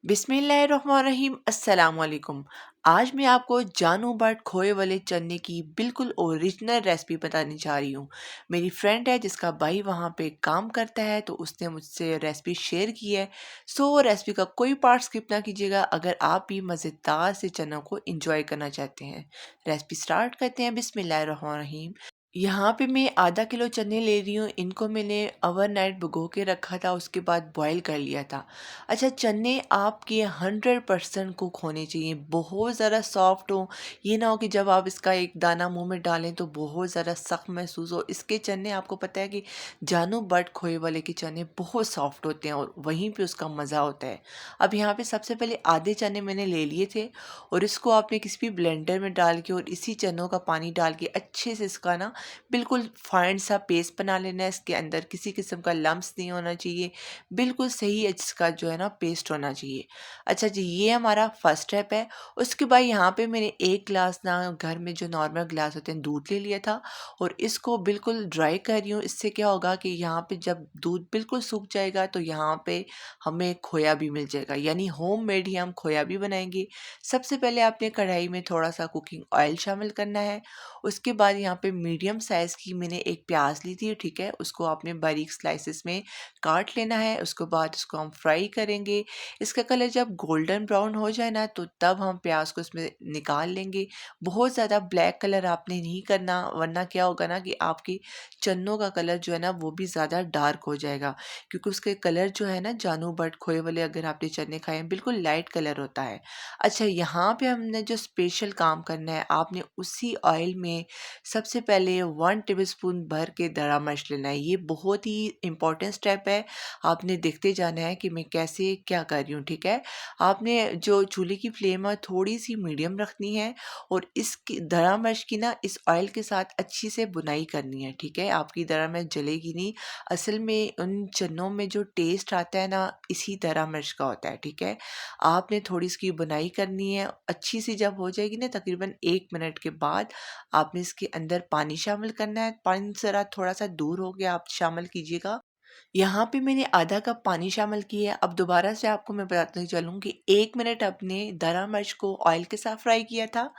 बिस्मिल्लाहिर्रहमानिर्रहीम अस्सलाम वालेकुम। आज मैं आपको जानू बट खोए वाले चने की बिल्कुल ओरिजिनल रेसिपी बताने जा रही हूँ। मेरी फ्रेंड है जिसका भाई वहाँ पे काम करता है तो उसने मुझसे रेसिपी शेयर की है। सो रेसिपी का कोई पार्ट स्किप ना कीजिएगा अगर आप भी मज़ेदार से चनों को इंजॉय करना चाहते हैं। रेसिपी स्टार्ट करते हैं। बिस्मिल्लाहिर्रहमानिर्रहीम। यहाँ पे मैं आधा किलो चने ले रही हूँ। इनको मैंने ओवरनाइट भिगो के रखा था, उसके बाद बॉईल कर लिया था। अच्छा, चने आपके 100% कुक होने चाहिए, बहुत ज़्यादा सॉफ्ट हो। ये ना हो कि जब आप इसका एक दाना मुंह में डालें तो बहुत ज़्यादा सख्त महसूस हो। इसके चने आपको पता है कि जानू बट खोए वाले के चने बहुत सॉफ्ट होते हैं और वहीं पे उसका मज़ा होता है। अब यहाँ पे सबसे पहले आधे चने मैंने ले लिए थे और इसको आपने किसी भी ब्लेंडर में डाल के और इसी चनों का पानी डाल के अच्छे से इसका ना बिल्कुल फाइन सा पेस्ट बना लेना है। इसके अंदर किसी किस्म का लम्स नहीं होना चाहिए, बिल्कुल सही इसका जो है ना पेस्ट होना चाहिए। अच्छा जी, ये हमारा फर्स्ट स्टेप है। उसके बाद यहाँ पे मैंने एक गिलास ना घर में जो नॉर्मल गिलास होते हैं दूध ले लिया था और इसको बिल्कुल ड्राई कर रही हूँ। इससे क्या होगा कि यहाँ पे जब दूध बिल्कुल सूख जाएगा तो यहाँ पे हमें खोया भी मिल जाएगा, यानी होम मेड ही हम खोया भी बनाएंगे। सबसे पहले आपने कढ़ाई में थोड़ा सा कुकिंग ऑयल शामिल करना है। उसके बाद यहाँ पे मीडियम साइज़ की मैंने एक प्याज ली थी, ठीक है, उसको आपने बारीक स्लाइसेस में काट लेना है। उसके बाद इसको हम फ्राई करेंगे। इसका कलर जब गोल्डन ब्राउन हो जाए ना तो तब हम प्याज को इसमें निकाल लेंगे। बहुत ज़्यादा ब्लैक कलर आपने नहीं करना, वरना क्या होगा ना कि आपकी चन्नों का कलर जो है ना वो भी ज़्यादा डार्क हो जाएगा, क्योंकि उसके कलर जो है ना जानू बट खोए वाले अगर आपने चने खाए हैं बिल्कुल लाइट कलर होता है। अच्छा, यहाँ पे हमने जो स्पेशल काम करना है, आपने उसी ऑयल में सबसे पहले 1 टेबलस्पून भर के दरा मिर्च लेना है। ये बहुत ही इंपॉर्टेंट स्टेप है। आपने देखते जाना है कि मैं कैसे क्या कर रही हूँ, ठीक है। आपने जो चूल्हे की फ्लेम है थोड़ी सी मीडियम रखनी है और इसकी दरा मिर्च की ना इस ऑयल के साथ अच्छी से बुनाई करनी है, ठीक है। आपकी दरा मिर्च जलेगी नहीं। असल में उन चनों में जो टेस्ट आता है ना इसी दरा मिर्च का होता है, ठीक है। आपने थोड़ी इसकी बुनाई करनी है। अच्छी सी जब हो जाएगी ना तकरीबन 1 मिनट के बाद आपने इसके अंदर पानी शामिल करना है। पानी ज़रा थोड़ा-सा दूर हो गया आप शामिल कीजिएगा। यहाँ पे मैंने आधा कप पानी शामिल किया है। अब दोबारा से आपको मैं बताते चलूँ कि 1 मिनट आपने दरा मिर्च को ऑयल के साथ फ्राई किया था।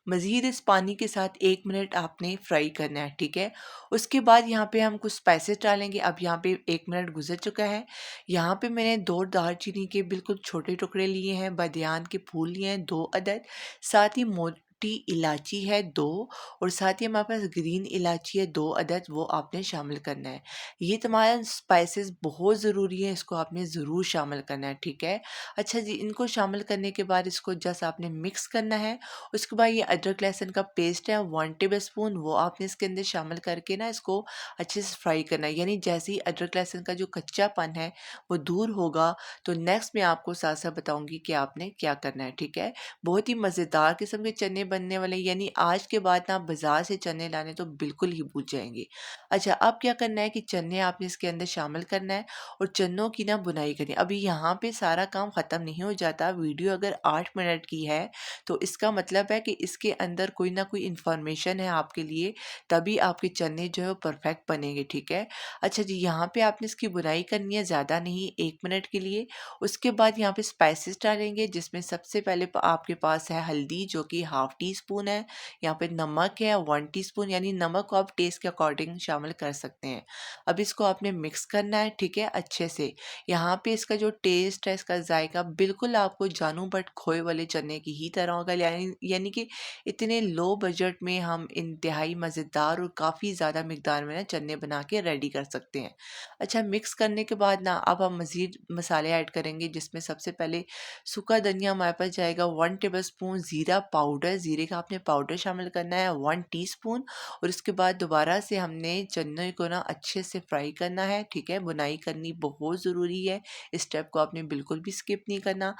मज़ीद इस पानी के साथ 1 मिनट आपने फ्राई करना है, ठीक है। उसके बाद यहाँ पे हम कुछ स्पाइसेस डालेंगे। अब यहाँ पे 1 मिनट गुज़र चुका है। यहाँ पे मैंने 2 दालचीनी के बिल्कुल छोटे टुकड़े लिए हैं, बादियान के फूल लिए हैं 2 अदद, साथ ही मोटी इलायची है 2 और साथ ही हमारे पास ग्रीन इलायची है 2 अदद, वो आपने शामिल करना है। ये तमाम स्पाइसेस बहुत ज़रूरी है, इसको आपने ज़रूर शामिल करना है, ठीक है। अच्छा जी, इनको शामिल करने के बाद इसको जस्ट आपने मिक्स करना है। उसके बाद ये अदरक लहसुन का पेस्ट है 1 टेबलस्पून, वो आपने इसके अंदर शामिल करके ना इसको अच्छे से फ्राई करना है। यानी जैसे ही अदरक लहसुन का जो कच्चापन है वो दूर होगा तो नेक्स्ट मैं आपको साथ साथ बताऊंगी कि आपने क्या करना है, ठीक है। बहुत ही मज़ेदार किस्म के चने बनने वाले, यानी आज के बाद ना बाजार से चने लाने तो बिल्कुल ही भूल जाएंगे। अच्छा, अब क्या करना है कि चने आपने इसके अंदर शामिल करना है और चनों की ना बुनाई करनी है। अभी यहाँ पे सारा काम ख़त्म नहीं हो जाता। वीडियो अगर 8 मिनट की है तो इसका मतलब है कि इसके अंदर कोई ना कोई इन्फॉर्मेशन है आपके लिए, तभी आपके चने जो है वो परफेक्ट बनेंगे, ठीक है। अच्छा जी, यहाँ पे आपने इसकी बुनाई करनी है, ज़्यादा नहीं, 1 मिनट के लिए। उसके बाद यहाँ पे स्पाइसेस डालेंगे जिसमें सबसे पहले आपके पास है हल्दी जो कि हाफ टी स्पून है। यहाँ पे नमक है 1 टीस्पून, यानी नमक को आप टेस्ट के अकॉर्डिंग शामिल कर सकते हैं। अब इसको आपने मिक्स करना है, ठीक है, अच्छे से। यहाँ पे इसका जो टेस्ट है, इसका जायका बिल्कुल आपको जानू बट खोए वाले चने की ही तरह होगा, यानी यानी कि इतने लो बजट में हम इंतहाई मज़ेदार और काफ़ी ज़्यादा मिकदार में ना चने बना के रेडी कर सकते हैं। अच्छा, मिक्स करने के बाद ना अब हम मज़ीद मसाले ऐड करेंगे जिसमें सबसे पहले सूखा धनिया हमारे पास जाएगा 1 टेबलस्पून, ज़ीरा पाउडर, ज़ीरे का आपने पाउडर शामिल करना है 1 टीस्पून और उसके बाद दोबारा से हमने चने को ना अच्छे से फ्राई करना है, ठीक है। बुनाई करनी बहुत ज़रूरी है, इस स्टेप को आपने बिल्कुल भी स्किप नहीं करना।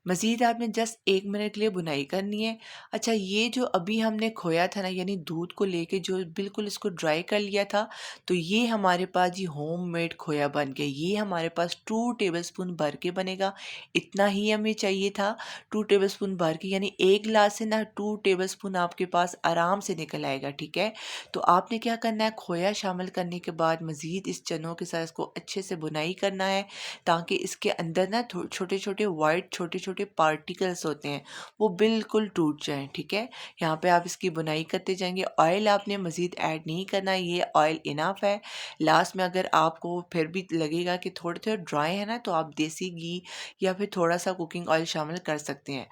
मज़ीद आपने जस्ट 1 मिनट के लिए भुनाई करनी है। अच्छा, ये जो अभी हमने खोया था ना, यानी दूध को लेके जो बिल्कुल इसको ड्राई कर लिया था, तो ये हमारे पास जी होममेड खोया बन गया। ये हमारे पास 2 टेबलस्पून भर के बनेगा, इतना ही हमें चाहिए था। 2 टेबलस्पून भर के यानी 1 ग्लास से ना 2 टेबलस्पून आपके पास आराम से निकल आएगा, ठीक है? तो आपने क्या करना है, खोया शामिल करने के बाद मज़ीद इस चनों के साथ इसको अच्छे से भुनाई करना है, ताकि इसके अंदर ना छोटे-छोटे वाइट छोटे-छोटे पार्टिकल्स होते हैं, वो बिल्कुल टूट जाएँ, ठीक है? यहाँ पे आप इसकी बुनाई करते जाएँगे। ऑयल आपने मज़ीद ऐड नहीं करना है, ये ऑयल इनफ है। लास्ट में अगर आपको फिर भी लगेगा कि थोड़े-थोड़े ड्राई है ना, तो आप देसी घी या फिर थोड़ा-सा कुकिंग ऑयल शामिल कर सकते हैं।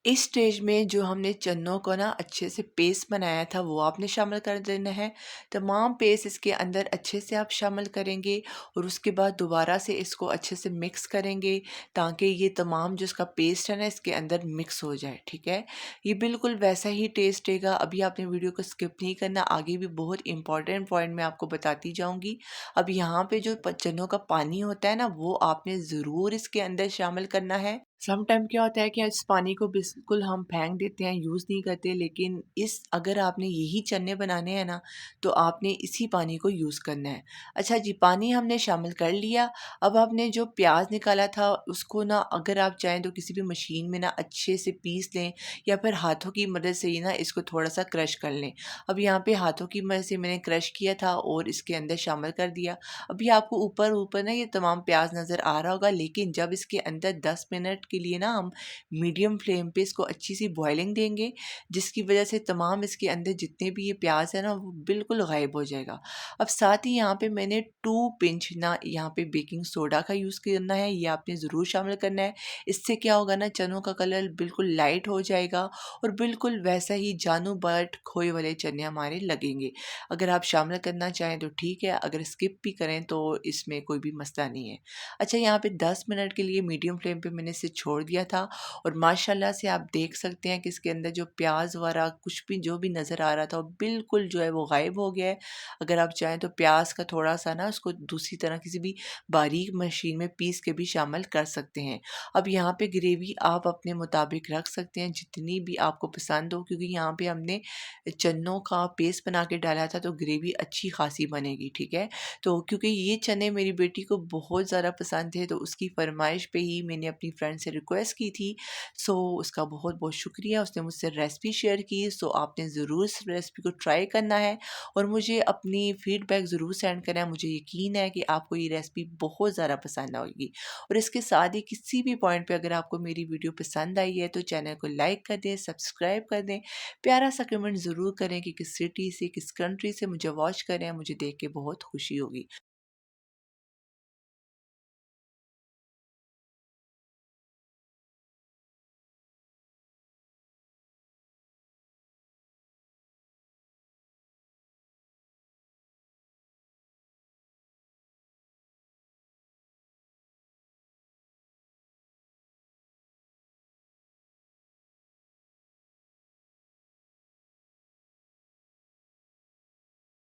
इस स्टेज में जो हमने चनों को ना अच्छे से पेस्ट बनाया था, वो आपने शामिल कर देना है। तमाम पेस्ट इसके अंदर अच्छे से आप शामिल करेंगे और उसके बाद दोबारा से इसको अच्छे से मिक्स करेंगे, ताकि ये तमाम जो इसका पेस्ट है ना इसके अंदर मिक्स हो जाए, ठीक है? ये बिल्कुल वैसा ही टेस्ट देगा। अभी आपने वीडियो को स्किप नहीं करना, आगे भी बहुत इंपॉर्टेंट पॉइंट मैं आपको बताती जाऊँगी। अब यहाँ पे जो चनों का पानी होता है ना, वो आपने ज़रूर इसके अंदर शामिल करना है। सम टाइम क्या होता है कि इस पानी को बिल्कुल हम फेंक देते हैं, यूज़ नहीं करते, लेकिन इस अगर आपने यही चने बनाने हैं ना, तो आपने इसी पानी को यूज़ करना है। अच्छा जी, पानी हमने शामिल कर लिया। अब आपने जो प्याज़ निकाला था उसको ना, अगर आप चाहें तो किसी भी मशीन में ना अच्छे से पीस लें, या फिर हाथों की मदद से ही ना इसको थोड़ा-सा क्रश कर लें। अब यहाँ पे हाथों की मदद से मैंने क्रश किया था और इसके अंदर शामिल कर दिया। अभी आपको ऊपर-ऊपर ना ये तमाम प्याज़ नज़र आ रहा होगा, लेकिन जब इसके अंदर 10 मिनट के लिए ना हम मीडियम फ्लेम पे इसको अच्छी सी बॉइलिंग देंगे, जिसकी वजह से तमाम इसके अंदर जितने भी ये प्याज़ है ना, वो बिल्कुल गायब हो जाएगा। अब साथ ही यहाँ पे मैंने 2 पिंच ना यहाँ पे बेकिंग सोडा का यूज़ करना है, ये आपने ज़रूर शामिल करना है। इससे क्या होगा ना, चनों का कलर बिल्कुल लाइट हो जाएगा और बिल्कुल वैसा ही जानू बट खोए वाले चने हमारे लगेंगे। अगर आप शामिल करना चाहें तो ठीक है, अगर स्किप भी करें तो इसमें कोई भी मसला नहीं है। अच्छा, यहाँ पे 10 मिनट के लिए मीडियम फ्लेम पे मैंने इसे छोड़ दिया था और माशाल्लाह से आप देख सकते हैं कि इसके अंदर जो प्याज़ वगैरह कुछ भी जो भी नज़र आ रहा था, वो बिल्कुल जो है वो गायब हो गया है। अगर आप चाहें तो प्याज़ का थोड़ा-सा ना उसको दूसरी तरह किसी भी बारीक मशीन में पीस के भी शामिल कर सकते हैं। अब यहाँ पे ग्रेवी आप अपने मुताबिक रख सकते हैं, जितनी भी आपको पसंद हो, क्योंकि यहाँ पे हमने चनों का पेस्ट बना के डाला था, तो ग्रेवी अच्छी खासी बनेगी, ठीक है? तो क्योंकि ये चने मेरी बेटी को बहुत ज़्यादा पसंद थे, तो उसकी फ़रमाइश पे ही मैंने अपनी फ्रेंड से रिक्वेस्ट की थी। सो उसका बहुत-बहुत शुक्रिया, उसने मुझसे रेसिपी शेयर की। सो आपने ज़रूर इस रेसिपी को ट्राई करना है और मुझे अपनी फ़ीडबैक ज़रूर सेंड करना है। मुझे यकीन है कि आपको ये रेसिपी बहुत ज़्यादा पसंद आएगी। और इसके साथ ही किसी भी पॉइंट पे अगर आपको मेरी वीडियो पसंद आई है, तो चैनल को लाइक कर दें, सब्सक्राइब कर दें, प्यारा सा कमेंट ज़रूर करें कि किस सिटी से, किस कंट्री से मुझे वॉच कर रहे हैं, मुझे देख के बहुत खुशी होगी।